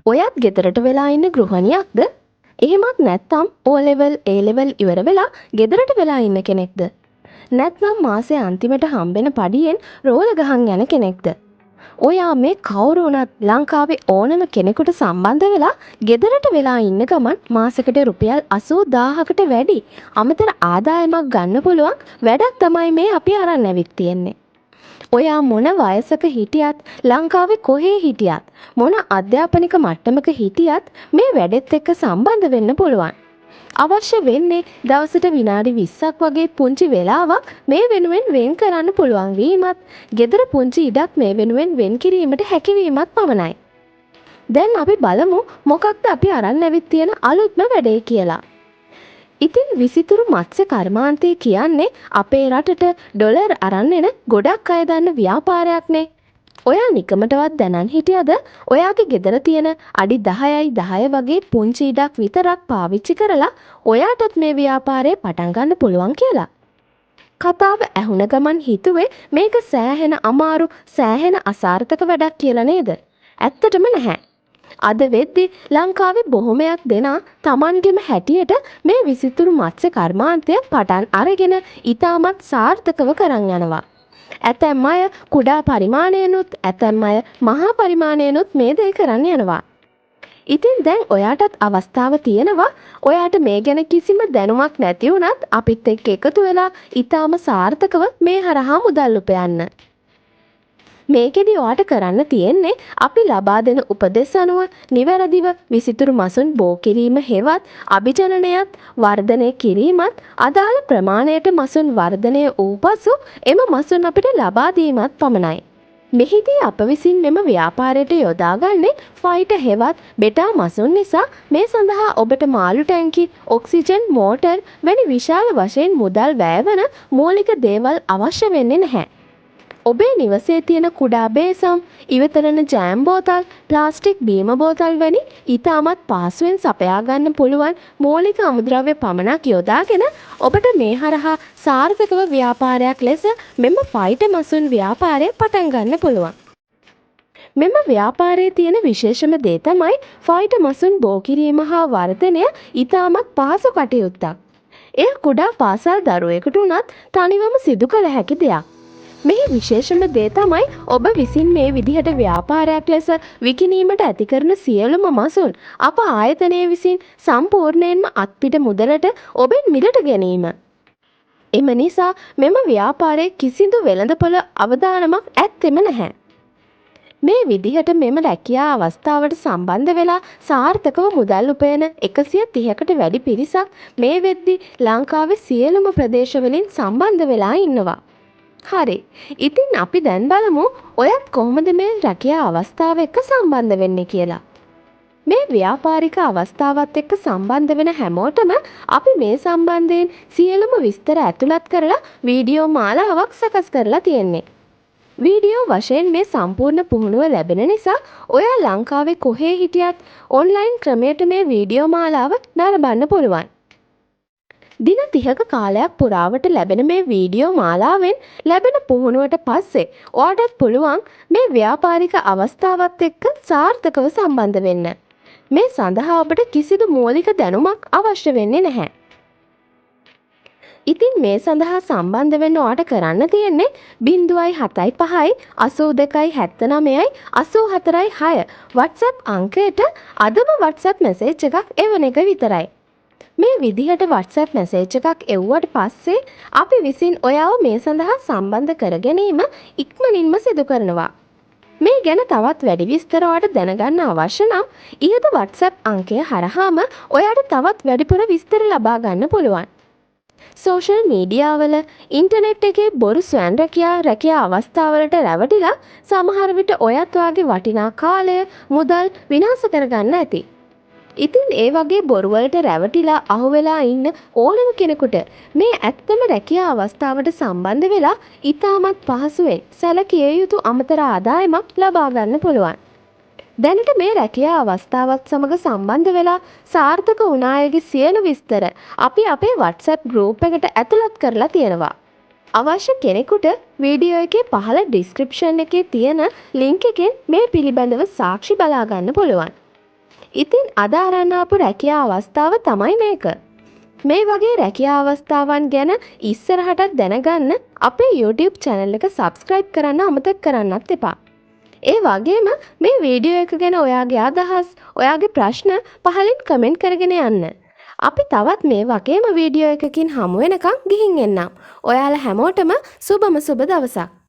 ඔයත් ගෙදරට වෙලා ඉන්න ගෘහණියක්ද? එහෙමත් නැත්නම් O level A level ඉවර වෙලා ගෙදරට වෙලා ඉන්න කෙනෙක්ද? නැත්නම් මාසේ අන්තිමට හම්බෙන පඩියෙන් රෝල ගහන් යන කෙනෙක්ද? ඔයා මේ කවුරු වුණත් ලංකාවේ ඕනම කෙනෙකුට සම්බන්ධ වෙලා ගෙදරට වෙලා ඉන්න ගමන් මාසෙකට රුපියල් 80000කට වැඩි අමතර ආදායමක් ගන්න පුළුවන් වැඩක් තමයි මේ අපි අරන් ඇවිත් තියෙන්නේ. ඔයා මොන වයසක හිටියත් ලංකාවේ කොහේ හිටියත් මොන අධ්‍යාපනික මට්ටමක හිටියත් මේ වැඩෙත් එක්ක සම්බන්ධ වෙන්න පුළුවන්. අවශ්‍ය වෙන්නේ දවසට විනාඩි 20ක් වගේ පුංචි වෙලාවක් මේ වෙනුවෙන් වෙන් කරන්න පුළුවන් වීමත්, gedara පුංචි ඉඩක් මේ වෙනුවෙන් වෙන් කිරීමට හැකියවීමත් පමණයි. දැන් අපි බලමු මොකක්ද අපි අරන් ඇවිත් තියෙන අලුත්ම වැඩේ කියලා. ඉතින් විසිතුරු මත්ස්‍ය කර්මාන්තය කියන්නේ අපේ රටට ඩොලර් අරන් එන ගොඩක් අය දන්න ව්‍යාපාරයක්නේ. ඔයා නිකමටවත් දැනන් හිටියද ඔයාගේ ගෙදර තියෙන අඩි 10යි 10 වගේ පුංචි ඉඩක් විතරක් පාවිච්චි කරලා ඔයාටත් මේ ව්‍යාපාරය පටන් ගන්න පුළුවන් කියලා? කතාව ඇහුණ ගමන් හිතුවේ මේක සෑහෙන අමාරු සෑහෙන අසාර්ථක වැඩක් කියලා නේද? ඇත්තටම නැහැ. අද වෙද්දි ලංකාවේ බොහොමයක් දෙනා Tamanගෙම හැටියට මේ විසිතුරු මත්ස්‍ය කර්මාන්තය පටන් අරගෙන ඉතාමත් සාර්ථකව කරන් යනවා. ඇතැම් අය කුඩා පරිමාණයනුත් ඇතැම් අය මහා පරිමාණයනුත් මේ දේ කරන් යනවා. ඉතින් දැන් ඔයාටත් අවස්ථාව තියෙනවා ඔයාට මේ ගැන කිසිම දැනුමක් නැති වුණත් අපිත් එක්ක එකතු වෙලා ඉතාම සාර්ථකව මේ හරහා මුදල් උපයන්න. මේකෙදි ඔයාට කරන්න තියෙන්නේ අපි ලබා දෙන උපදෙස් අනුව නිවැරදිව විසිතුරු මසුන් බෝ කිරීම හෙවත් අභිජනනයත් වර්ධනය කිරීමත් අදාළ ප්‍රමාණයට මසුන් වර්ධනය වූ පසු එම මසුන් අපිට ලබා දීමත් පමණයි. මෙහිදී අප විසින් මෙම ව්‍යාපාරයට යොදාගන්නේ ෆයිටර් හෙවත් බෙටා මසුන් නිසා මේ සඳහා ඔබට මාළු ටැංකි, ඔක්සිජන් මෝටර් වැනි විශාල වශයෙන් මුදල් වැයවන මූලික දේවල් අවශ්‍ය වෙන්නේ නැහැ. ඔබේ නිවසේ තියෙන කුඩා බේසම්, ඉවතරන ජෑම් බෝතල්, ප්ලාස්ටික් බීම බෝතල් වැනි ඉතාමත් පහසුවෙන් සපයා ගන්න පුළුවන් මූලික අමුද්‍රව්‍ය පමණක් යොදාගෙන ඔබට මේ හරහා සාර්ථකව ව්‍යාපාරයක් ලෙස මෙම ෆයිටර් මසුන් ව්‍යාපාරය පටන් ගන්න පුළුවන්. මෙම ව්‍යාපාරයේ තියෙන විශේෂම දේ තමයි ෆයිටර් මසුන් බෝ කිරීම හා වර්ධනය ඉතාමත් පහසු කටයුත්තක්. එය කුඩා පාසල් දරුවෙකුට උනත් තනිවම සිදු කළ හැකි දෙයක්. මෙහි විශේෂම දේ තමයි ඔබ විසින් මේ විදිහට ව්‍යාපාරයක් ලෙස විකිණීමට ඇති කරන සියලුම මසුන් අප ආයතනය විසින් සම්පූර්ණයෙන්ම අත්පිට මුදලට ඔබෙන් මිලට ගැනීම. එම නිසා මෙම ව්‍යාපාරයේ කිසිදු වෙළඳපොළ අවදානමක් ඇත්තෙම නැහැ. මේ විදිහට මෙම රැකියා අවස්ථාවට සම්බන්ධ වෙලා සාර්ථකව මුදල් උපයන 130කට වැඩි පිරිසක් මේ වෙද්දි ලංකාවේ සියලුම ප්‍රදේශවලින් සම්බන්ධ වෙලා ඉන්නවා. හරි. ඉතින් අපි දැන් බලමු ඔයත් කොහොමද මේ රැකියා අවස්ථාව එක්ක සම්බන්ධ වෙන්නේ කියලා. මේ ව්‍යාපාරික අවස්ථාවත් එක්ක සම්බන්ධ වෙන හැමෝටම අපි මේ සම්බන්ධයෙන් සියලුම විස්තර ඇතුළත් කරලා වීඩියෝ මාලාවක් සකස් කරලා තියෙන්නේ. වීඩියෝ වශයෙන් මේ සම්පූර්ණ පුහුණුව ලැබෙන නිසා ඔයා ලංකාවේ කොහේ හිටියත් ඔන්ලයින් ක්‍රමයට මේ වීඩියෝ මාලාව නරඹන්න පුළුවන්. දින 30ක කාලයක් පුරාවට ලැබෙන මේ වීඩියෝ මාලාවෙන් ලැබෙන පුහුණුවට පස්සේ ඔයාටත් පුළුවන් මේ ව්‍යාපාරික අවස්ථාවත් එක්ක සාර්ථකව සම්බන්ධ වෙන්න. මේ සඳහා ඔබට කිසිදු මූලික දැනුමක් අවශ්‍ය වෙන්නේ නැහැ. ඉතින් මේ සඳහා සම්බන්ධ වෙන්න ඔයාට කරන්න තියෙන්නේ 075 82 79 84 6 WhatsApp අංකයට අදම WhatsApp මැසේජ් එකක් එවන එක විතරයි. මේ විදිහට WhatsApp මැසේජ් එකක් එව්වට පස්සේ අපි විසින් ඔයාව මේ සඳහා සම්බන්ධ කර ගැනීම ඉක්මනින්ම සිදු කරනවා. මේ ගැන තවත් වැඩි විස්තර ඔයාලට දැනගන්න අවශ්‍ය නම් ඉහත WhatsApp අංකය හරහාම ඔයාට තවත් වැඩිපුර විස්තර ලබා ගන්න පුළුවන්. සෝෂල් මීඩියා වල ඉන්ටර්නෙට් එකේ බොරු ස්වයං රැකියා අවස්ථාවලට රැවටිලා සමහර විට ඔයත් වාගේ වටිනා කාලය මුදල් විනාශ කරගන්න ඇති. ඉතින් ඒ වගේ බොරු වලට රැවටිලා අහුවෙලා ඉන්න ඕනම කෙනෙකුට මේ ඇත්තම රැකියා අවස්ථාවට සම්බන්ධ වෙලා ඉතාමත් පහසුවෙන් සැලකිය යුතු අමතර ආදායමක් ලබා ගන්න පුළුවන්. දැනට මේ රැකියා අවස්ථාවත් සමග සම්බන්ධ වෙලා සාර්ථක වුණ අයගේ සියලු විස්තර අපි අපේ WhatsApp group එකට ඇතුළත් කරලා තියෙනවා. අවශ්‍ය කෙනෙකුට වීඩියෝ එකේ පහළ description එකේ තියෙන link එකෙන් මේ පිළිබඳව සාක්ෂි බලා ගන්න පුළුවන්. ඉතින් අද අරන් ආපු රැකියා අවස්ථාව තමයි මේක. මේ වගේ රැකියා අවස්ථාවන් ගැන ඉස්සරහටත් දැනගන්න අපේ YouTube channel එක subscribe කරන්න අමතක කරන්නත් එපා. ඒ වගේම මේ වීඩියෝ එක ගැන ඔයාගේ අදහස්, ඔයාගේ ප්‍රශ්න පහලින් කමෙන්ට් කරගෙන යන්න. අපි තවත් මේ වගේම වීඩියෝ එකකින් හමු වෙනකන් ගිහින් එන්නම්. ඔයාලා හැමෝටම සුබම සුබ දවසක්.